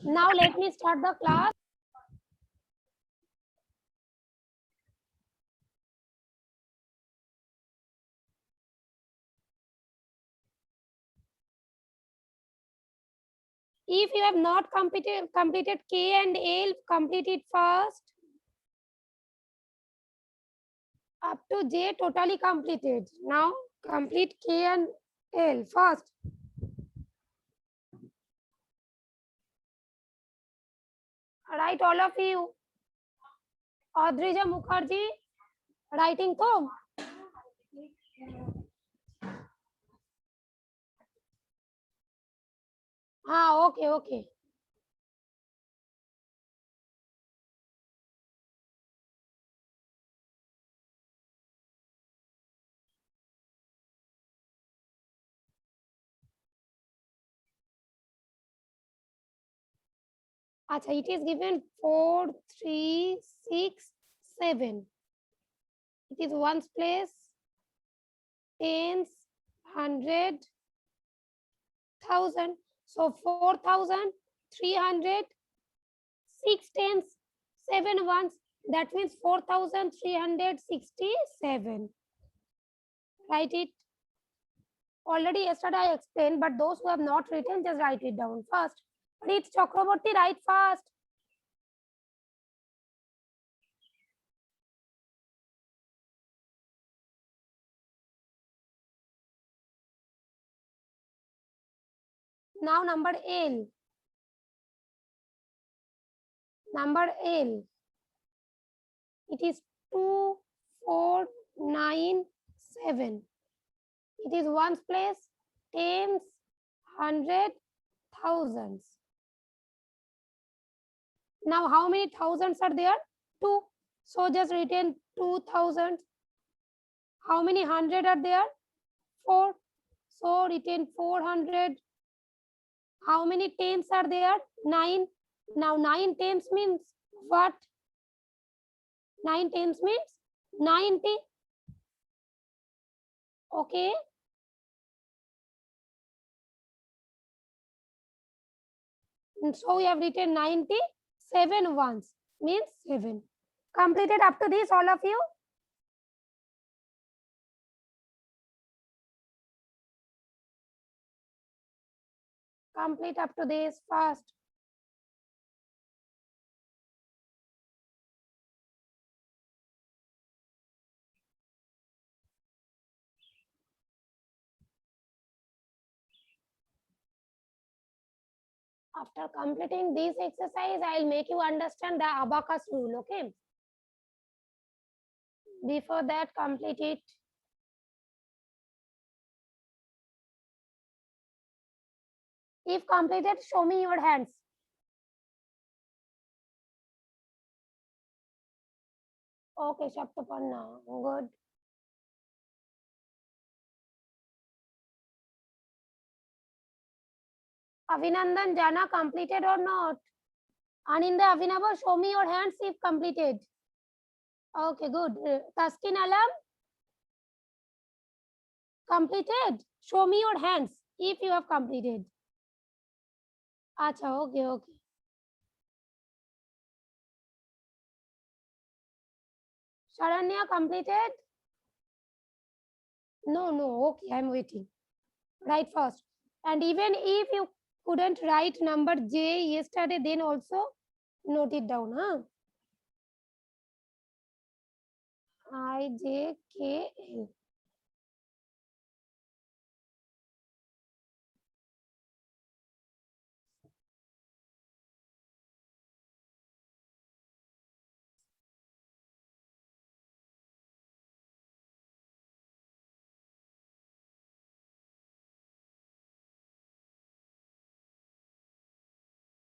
Now let me start the class. If you have not completed K and L, complete it first. Up to J totally completed. Now complete K and L first. Write all of you. Adrija Mukherjee, writing to. हाँ okay okay. अच्छा, it is given 4, 3, 6, 7. It is ones place, tens, 100, 1000. So 4,300, 6 tens, 7 ones. That means 4,367. Write it. Already yesterday I explained, but those who have not written, just write it down first. Preet Chakraborty, write fast. Now number L. Number L. It is 2497. It is ones place, tens, 100, thousands. Now how many thousands are there? 2. So just written 2000. How many 100 are there? 4. So written 400. How many tens are there? 9. Now 9 tens means what? 9 tens means 90. Okay. And so we have written 97 ones means 7. Completed up to this, all of you? Complete up to this fast. After completing this exercise, I'll make you understand the abacus rule, okay? Before that, complete it. If completed, show me your hands. Okay, Shaptapanna, good. Avinandan, Jana, completed or not? Aninda, Avinava, show me your hands if completed. Okay, good. Taskin Alam, completed. Show me your hands if you have completed. Acha, okay, okay. Sharanya, completed? No, no, okay, I'm waiting. Write first. And even if you couldn't write number J yesterday, then also note it down. Huh? I, J, K, L.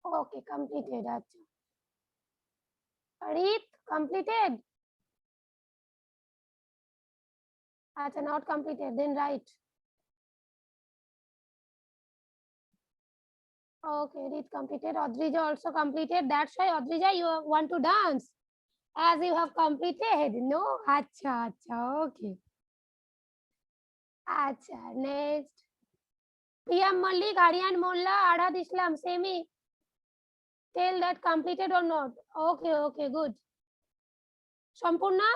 Okay, completed. Acha. Read, completed. Acha, not completed. Then write. Okay, read completed. Adrija also completed. That's why, Adrija, you want to dance. As you have completed. No? Acha, acha. Okay. Acha, next. Priyam Mallik, Aryan Molla, Arad Islam, Semi. Tell that completed or not. Okay, okay, good. Sampurna?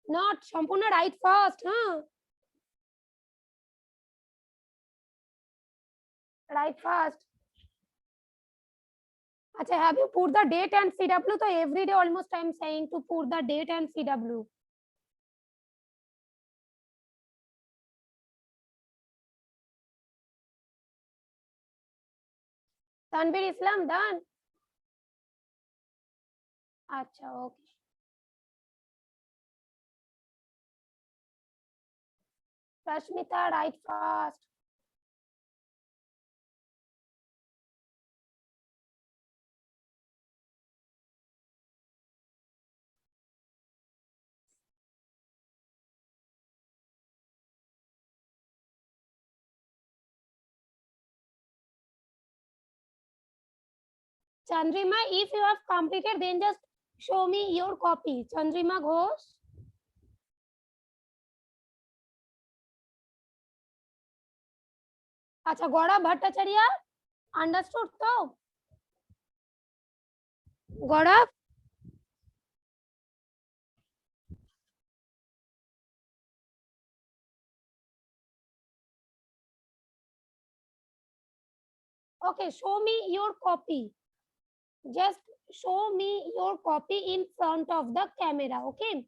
Not Sampurna, write first, huh? Write fast. Acha, have you put the date and CW? So every day almost I'm saying to put the date and CW. Tanvir Islam done. Acha, okay. Rashmita, write fast. Chandrima, if you have completed, then just show me your copy. Chandrima Ghosh. Acha, Gaurav Bhattacharya, understood so? Gaurav? Okay, show me your copy. Just show me your copy in front of the camera, okay?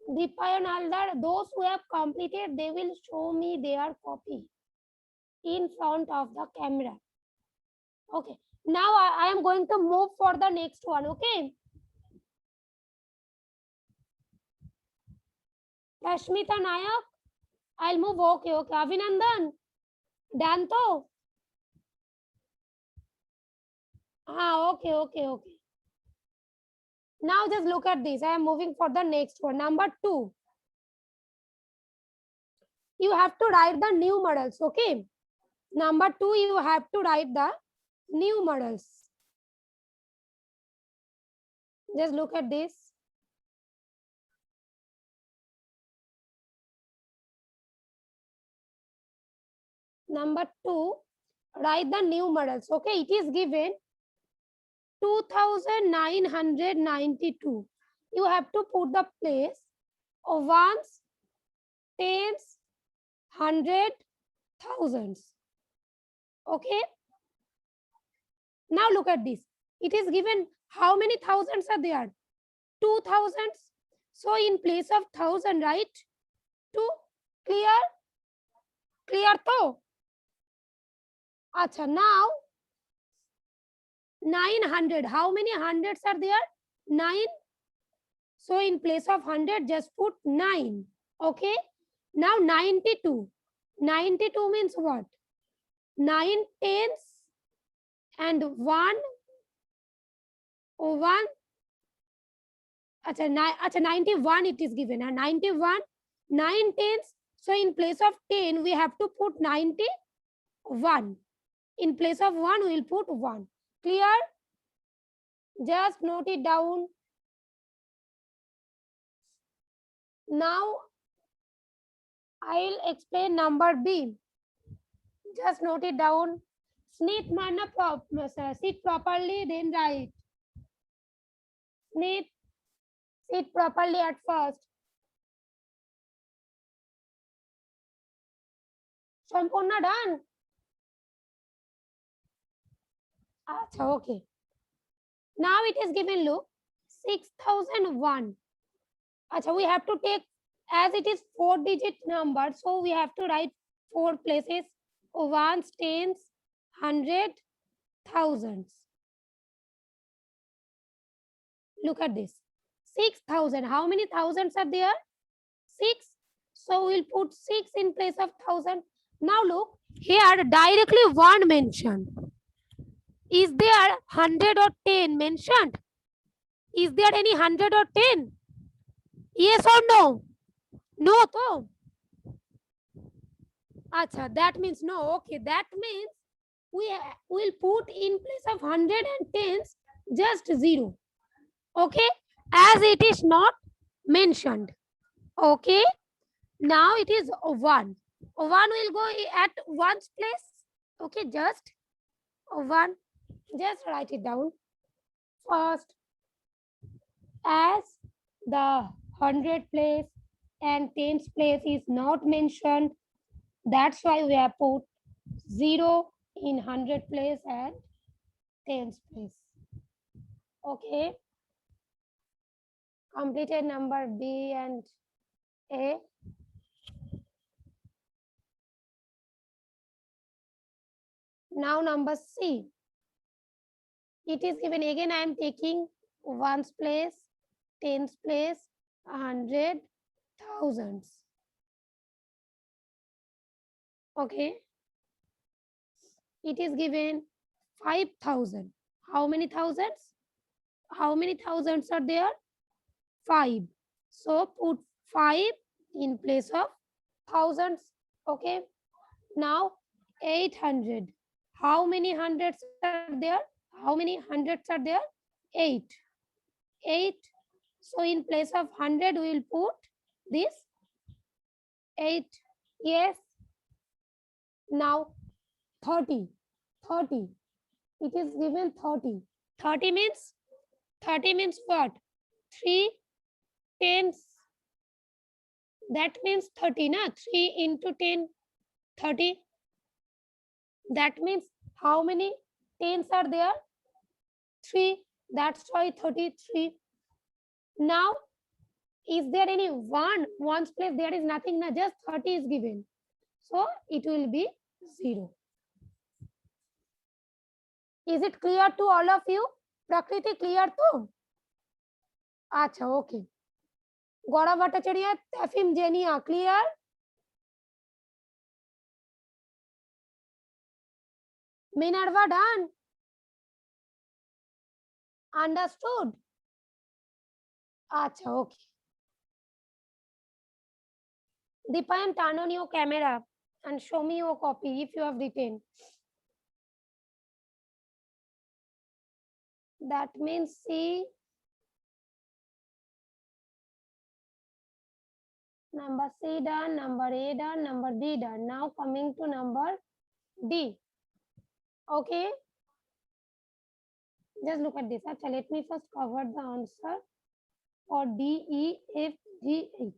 Deepayan Haldar, those who have completed, they will show me their copy in front of the camera. Okay, now I am going to move for the next one, okay? Rashmita Nayak, I'll move, okay, okay. Avinandan, done to? Ah, okay, okay, okay. Now just look at this. I am moving for the next one. Number 2. You have to write the new models, okay? Number 2, you have to write the new models. Just look at this. Number 2, write the new models, okay? It is given 2,992. You have to put the place of ones, tens, hundred, thousands. Okay. Now look at this. It is given how many thousands are there? 2,000. So in place of 1,000, right? 2. Clear? Clear to? Acha, now 900. How many hundreds are there? 9. So in place of 100, just put 9. Okay. Now 92. 92 means what? 9 tens and 1. 1. Acha, 91 it is given. 91. 9 tens. So in place of 10, we have to put 91. In place of 1, we will put 1. Clear? Just note it down. Now, I'll explain number B. Just note it down. Snit Mana sit properly, then write. Snit, sit properly at first. Sampurna done? Achha, okay. Now it is given, look, 6,001. Achha, we have to take, as it is 4-digit number, so we have to write 4 places, ones, tens, hundred, thousands. Look at this. 6,000. How many thousands are there? 6. So we'll put 6 in place of 1,000. Now look, here directly 1 mentioned. Is there 100 or 10 mentioned? Is there any 100 or 10? Yes or no? No, to. Acha, that means no. Okay, that means we will put in place of 100 and tens just 0. Okay, as it is not mentioned. Okay, now it is 1. 1 will go at 1's place. Okay, just 1. Just write it down. First, as the 100 place and 10's place is not mentioned, that's why we have put 0 in 100 place and 10's place. Okay, completed number B and A. Now number C. It is given again. I am taking 1's place, 10's place, 100, thousands. Okay. It is given 5,000. How many thousands? How many thousands are there? 5. So put 5 in place of thousands. Okay. Now 800. How many hundreds are there? How many hundreds are there? 8. 8. So in place of 100, we will put this 8. Yes. Now 30. 30. It is given 30. 30 means what? 3 tens. That means 30, na? 3 into 10, 30. That means how many tens are there? 3. That's why 33. Now, is there any 1's place? There is nothing, na? Just 30 is given. So it will be 0. Is it clear to all of you? Prakriti clear too? Acha, okay. Gaurav Bhattacharya, Tafim Jenia, clear? Minerva done? Understood? Acha, okay. Dipayan, turn on your camera and show me your copy if you have written. That means C. Number C done, number A done, number D done. Now coming to number D. Okay. Just look at this. Achha, let me first cover the answer for D, E, F, G, H.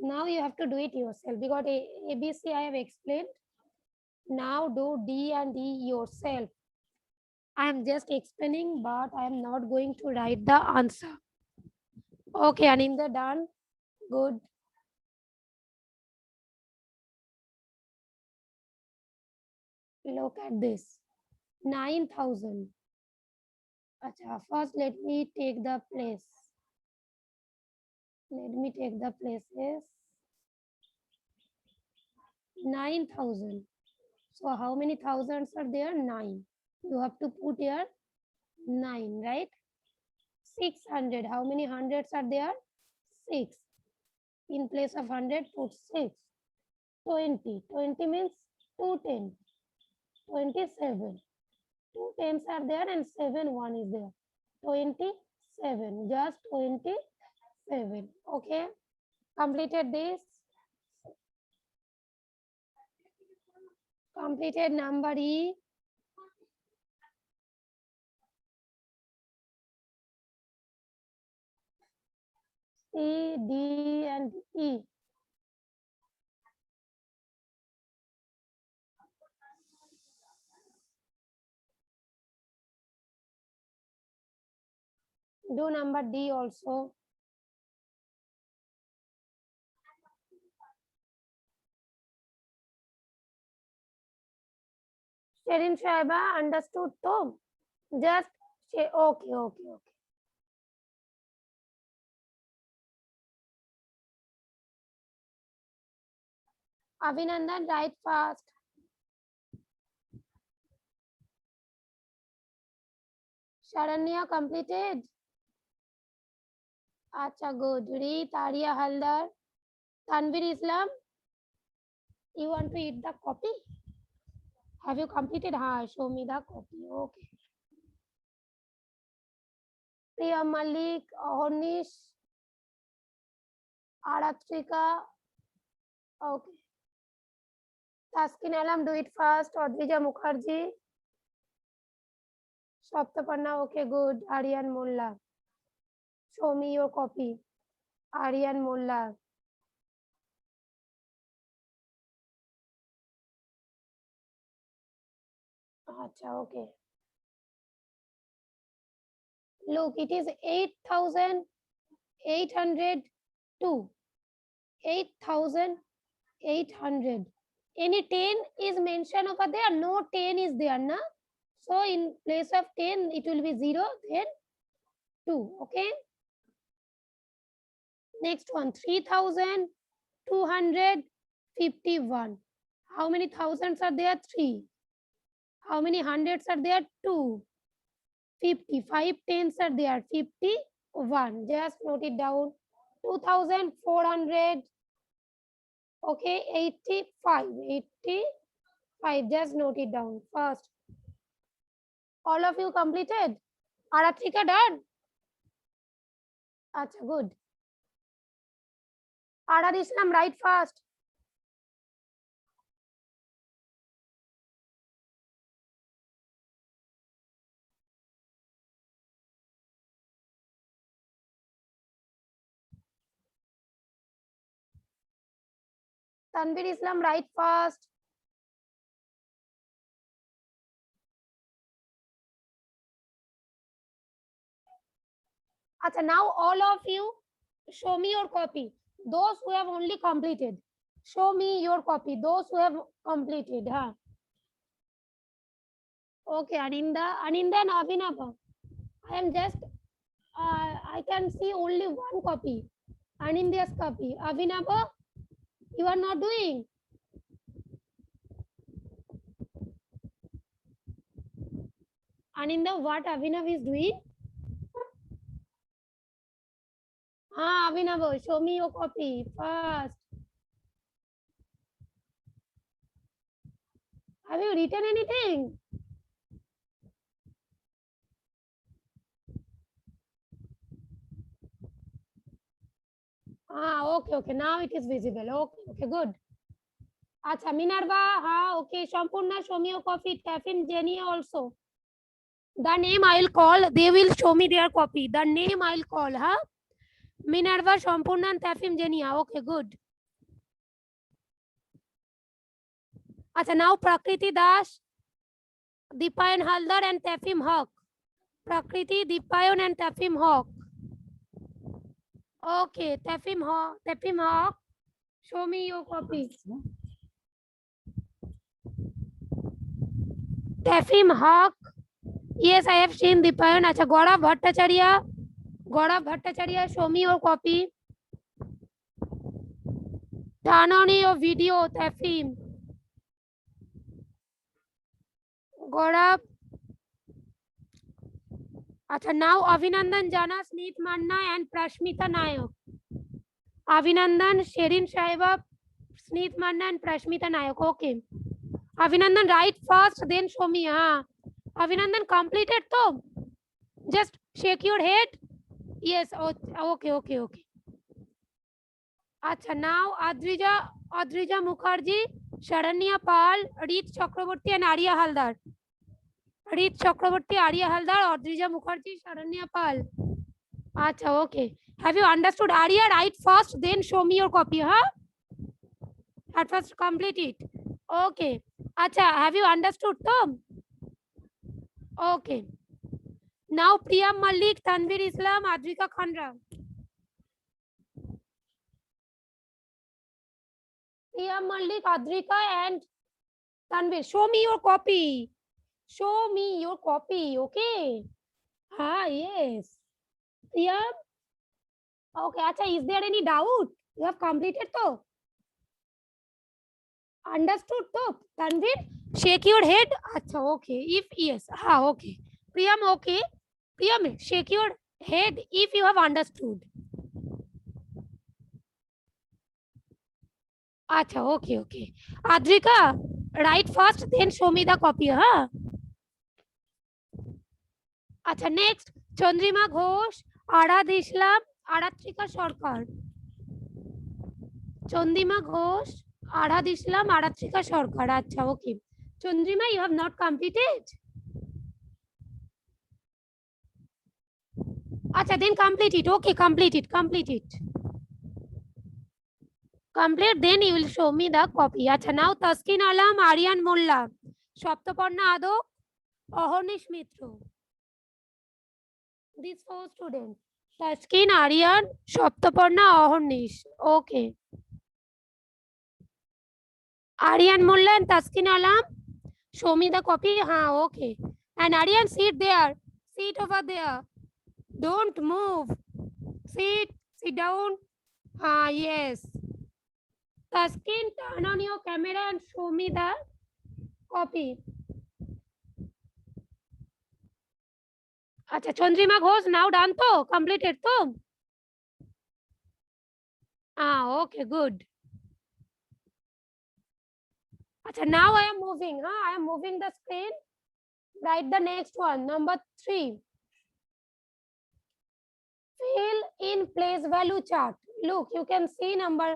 Now you have to do it yourself because A, B, C I have explained. Now do D and E yourself. I am just explaining, but I am not going to write the answer. Okay, Aninda, done. Good. Look at this. 9,000. Acha, first let me take the place. Let me take the places. 9,000. So how many thousands are there? 9. You have to put here 9, right? 600. How many hundreds are there? 6. In place of 100, put 6. 20. 20 means 2 10. 27. 2 tens are there and 7 1 is there. 27. Just 27. Okay. Completed this. Completed number E. C, D, and E. Do number D also. Sherin Shaiba, understood too? Just say, okay, okay, okay. Abhinandan, write fast. Sharanya completed. Acha, good. Read Arya Haldar. Tanvir Islam, you want to eat the copy? Have you completed? Ha, show me the copy. Okay. Priya Malik, Hornish, Aratrika. Okay. Taskin Alam, do it fast. Advija Mukherjee. Saptaparna, okay, good. Aryan Mullah. Show me your copy. Aryan Mullah. Acha, okay. Look, it is 8,802. 8,800. Any 10 is mentioned over there. No 10 is there, na? So in place of 10, it will be 0, then 2. Okay. Next one, 3,251. How many thousands are there? 3. How many hundreds are there? 2. 50. 5 tens are there. 51. Just note it down. 2,400. Okay, 85. 85. Just note it down first. All of you completed? Aratrika done? Acha, good. Arar Islam, write fast. Tanvir Islam, write fast. Acha, now all of you show me your copy. Those who have only completed, show me your copy. Those who have completed, huh? Okay, Aninda and Avinava. I am just, I can see only one copy. Aninda's copy. Avinava, you are not doing. Aninda, what Avinav is doing? Avinav, show me your copy first. Have you written anything? Okay. Now it is visible. Okay, good. Acha, Minerva, okay. Shampurna, show me your copy. Tafin, Jenny also. The name I'll call, they will show me their copy. The name I'll call, huh? Minerva, Shampurna, and Tafim, Jenny. Okay, good. Acha, now Prakriti Das, Deepayan Haldar, and Tafim Haq. Prakriti, Deepayan, and Tafim Haq. Okay, Tafim Haq, show me your copy. Tafim Haq. Yes, I have seen Deepayan. Acha, Gaurav Bhattacharya, show me your copy. Turn on your video, Tafim. Gaurav. Acha, now Avinandan Jana, Sneet Manna, and Prashmita Nayak. Avinandan, Sherin Shaiba, Sneet Manna, and Prashmita Nayak. Okay. Avinandan, write first, then show me. Avinandan, completed though. Just shake your head. Yes. Okay. Acha, now Adrija Mukherjee, Sharanya Pal, Rit Chakraborty, and Arya Haldar. Rit Chakraborty, Arya Haldar, Adrija Mukherjee, Sharanya Pal. Acha, okay. Have you understood? Arya, write first, then show me your copy, huh? At first, complete it. Okay. Acha, have you understood, Tom? Okay. Now, Priya Malik, Tanvir Islam, Adrika Khandra. Priya Malik, Adrika, and Tanvir. Show me your copy. Show me your copy, okay? Yes. Priya? Okay, Acha, is there any doubt? You have completed though? Understood though? Tanvir, shake your head. Acha, okay. If yes, okay. Priyam, okay. Priyam, shake your head if you have understood. Acha, okay. Adrika, write first, then show me the copy, huh? Acha, next, Chandrima Ghosh, আরাধ ইসলাম, আরাত্রিকা সরকার। চন্দ্রিমা ঘোষ, আরাধ ইসলাম, আরাত্রিকা সরকার। আচ্ছা, ওকে। Chandrima, you have not completed? আচ্ছা, then complete it. Okay, complete it. Complete, then you will show me the copy. আচ্ছা, now Taskin Alam, Aryan Molla, Saptaparna Adak, অহর্নিশ Mitra. These 4 students. Taskin, Aryan, Saptaparna, অহর্নিশ। Okay. Aryan Mulla and Taskin Alam, show me the copy. Haan, okay. And Aryan, sit there. Sit over there. Don't move. Sit down. Haan, yes. Taskin, turn on your camera and show me the copy. Acha, Chandrima Ghosh, now done to? Completed to? Ah, okay, good. Acha, now I am moving. I am moving the screen. Write the next one, number 3. Fill in place value chart. Look, you can see number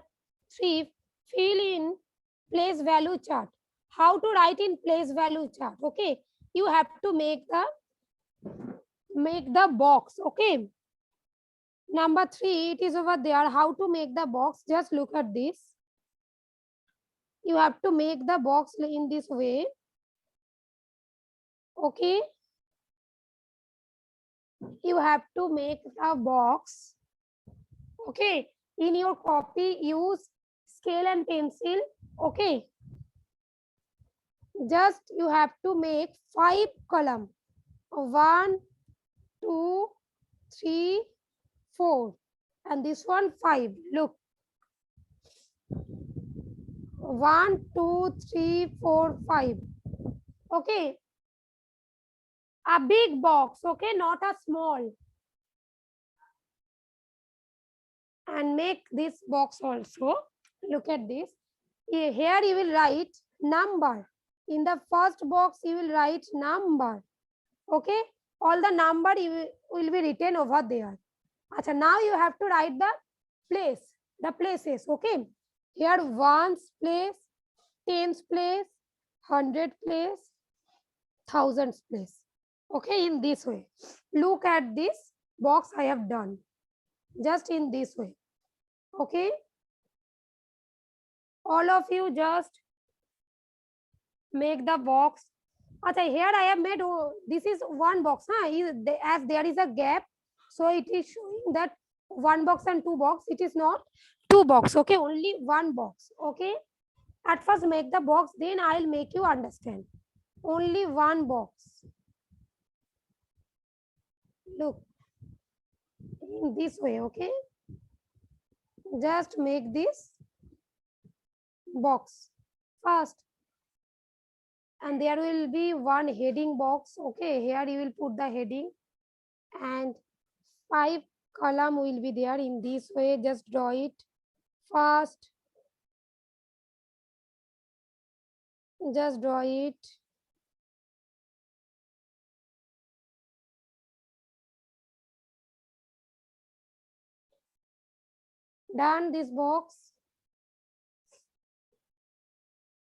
3. Fill in place value chart. How to write in place value chart? Okay, you have to make the box. Okay, number 3, it is over there. How to make the box? Just look at this. You have to make the box in this way. Okay, you have to make the box. Okay, in your copy use scale and pencil. Okay, just you have to make 5 column. 1, 2, 3, 4, and this one 5. Look, 1, 2, 3, 4, 5. Okay, a big box. Okay, not a small. And make this box also. Look at this. Here you will write number. In the first box you will write number. Okay, all the number will be written over there. Achha, now you have to write the places. Okay, here ones place, tens place, hundred place, thousands place. Okay, in this way. Look at this box I have done. Just in this way. Okay, all of you just make the box. Achha, here I have made, this is one box. As there is a gap, so it is showing that one box and two box. It is not two box. Okay, only one box. Okay, at first make the box, then I'll make you understand. Only one box. Look, in this way. Okay, just make this box first, and there will be one heading box. Okay, here you will put the heading, and 5 column will be there in this way. Just draw it first. Just draw it. Done this box.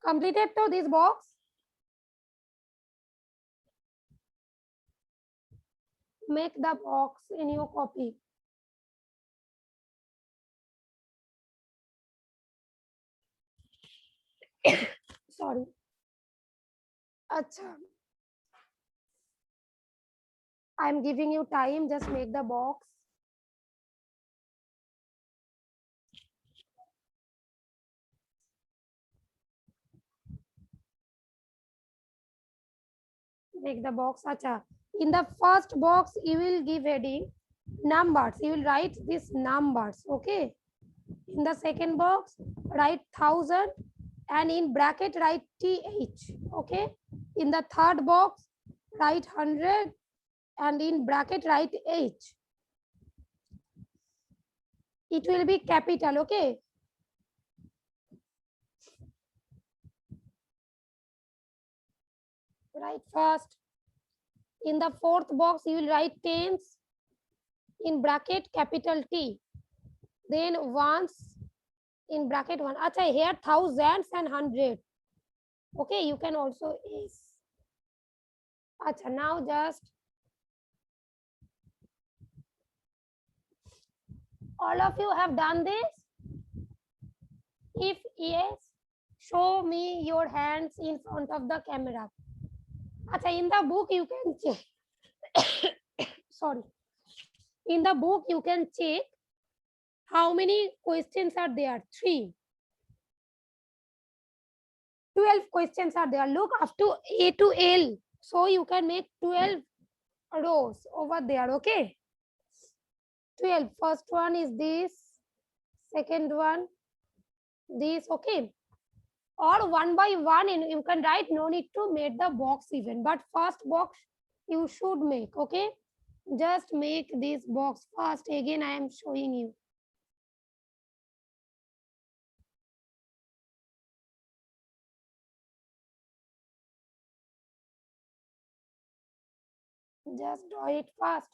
Completed to this box. Make the box in your copy. Sorry. Acha. I am giving you time. Just make the box. Make the box. Acha. In the first box, you will give heading numbers. You will write these numbers. Okay. In the second box, write 1000 and in bracket write TH. Okay. In the third box, write 100 and in bracket write H. It will be capital. Okay. Write first. In the fourth box, you will write tens in bracket capital T, then ones in bracket 1. Acha, here thousands and hundred. Okay, you can also is. Acha, now just all of you have done this? If yes, show me your hands in front of the camera. Acha, in the book you can check. Sorry. In the book you can check how many questions are there. 3. 12 questions are there. Look up to A to L. So you can make 12 rows over there. Okay. 12. First one is this. Second one, this. Okay. Or one by one, and you can write. No need to make the box even. But first box you should make. Okay. Just make this box first. Again, I am showing you. Just draw it fast.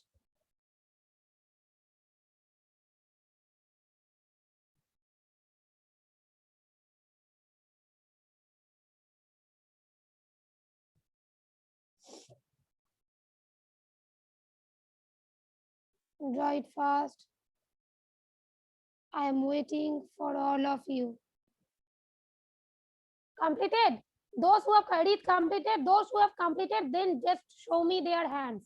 Draw it fast. I am waiting for all of you. Completed? Those who have already completed, those who have completed, then just show me their hands.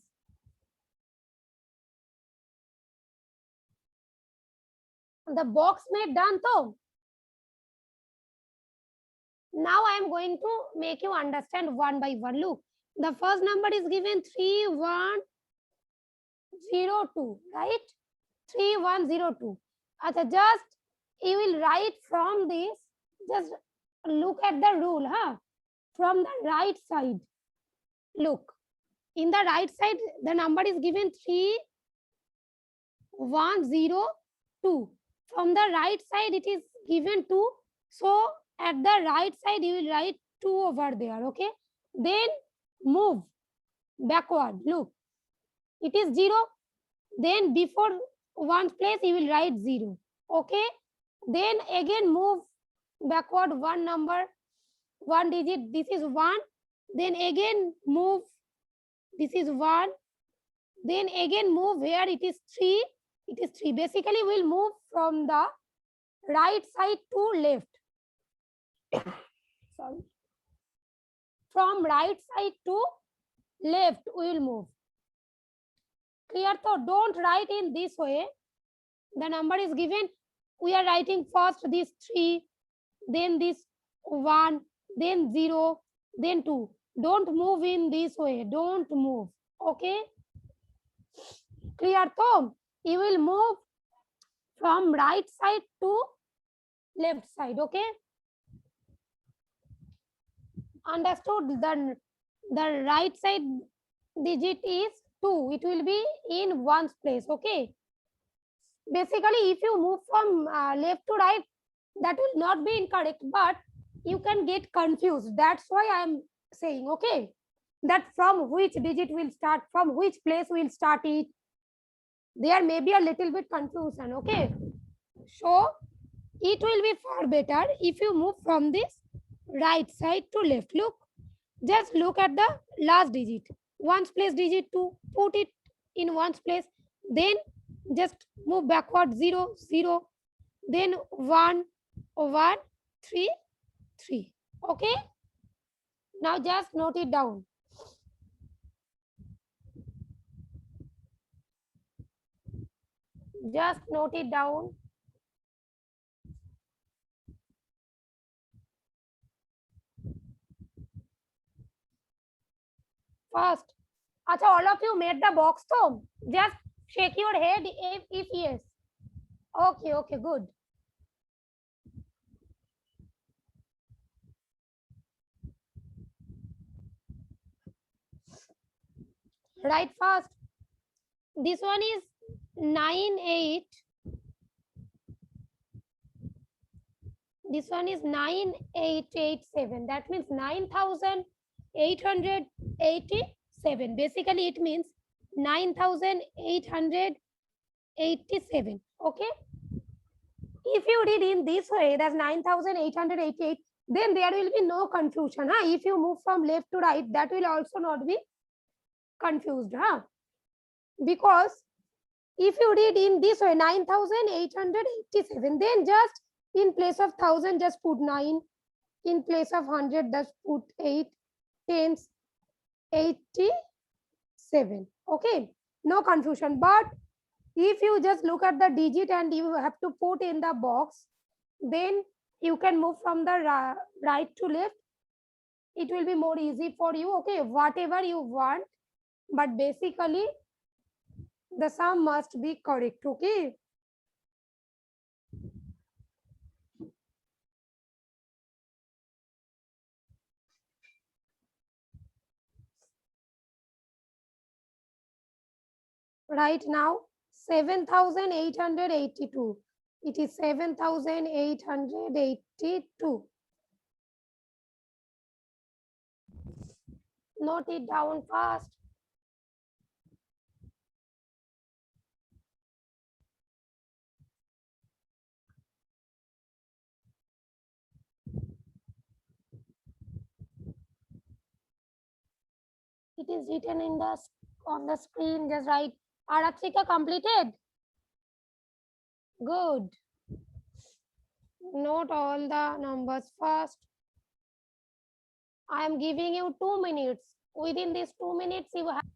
The box made done though. Now I am going to make you understand one by one. Look, the first number is given 3102, right? 3102. Just you will write from this. Just look at the rule, huh? From the right side. Look, in the right side, the number is given 3102. From the right side, it is given 2. So at the right side, you will write 2 over there. Okay. Then move backward. Look, it is 0. Then before one place, you will write 0. Okay. Then again move backward one number, one digit. This is 1. Then again move. This is 1. Then again move where it is 3. It is 3. Basically, we'll move from the right side to left. Sorry. From right side to left, we will move. Clear? So don't write in this way. The number is given. We are writing first this 3, then this 1, then 0, then 2. Don't move in this way. Don't move. Okay? Clear? So you will move from right side to left side. Okay? Understood? The right side digit is 2. It will be in one's place. Okay? Basically, if you move from left to right, that will not be incorrect, but you can get confused. That's why I am saying, okay, that from which digit will start, from which place will start it. There may be a little bit confusion. Okay? So it will be far better if you move from this right side to left. Look, just look at the last digit. Ones place digit 2, put it in ones place. Then just move backward 0, 0. Then 1, 1, 3, 3. Okay? Now just note it down. Just note it down. First, acha, all of you made the box, so just shake your head if yes. Okay, okay, good. Right fast. This one is 98. This one is 9887. That means 9887. 87. Basically, it means 9887. 87. Okay. If you read in this way, that's 9,888, then there will be no confusion. Huh? If you move from left to right, that will also not be confused. Huh? Because if you read in this way, 9,887, then just in place of 1000, just put 9. In place of 100, just put 8. Tens, 87. Okay. No confusion. But if you just look at the digit and you have to put in the box, then you can move from the right to left. It will be more easy for you. Okay, whatever you want, but basically the sum must be correct. Okay. Right now, 7,882. It is 7,882. Note it down fast. It is written in the on the screen. Just write. Aratrika completed. Good. Note all the numbers first. I am giving you 2 minutes. Within these 2 minutes, you have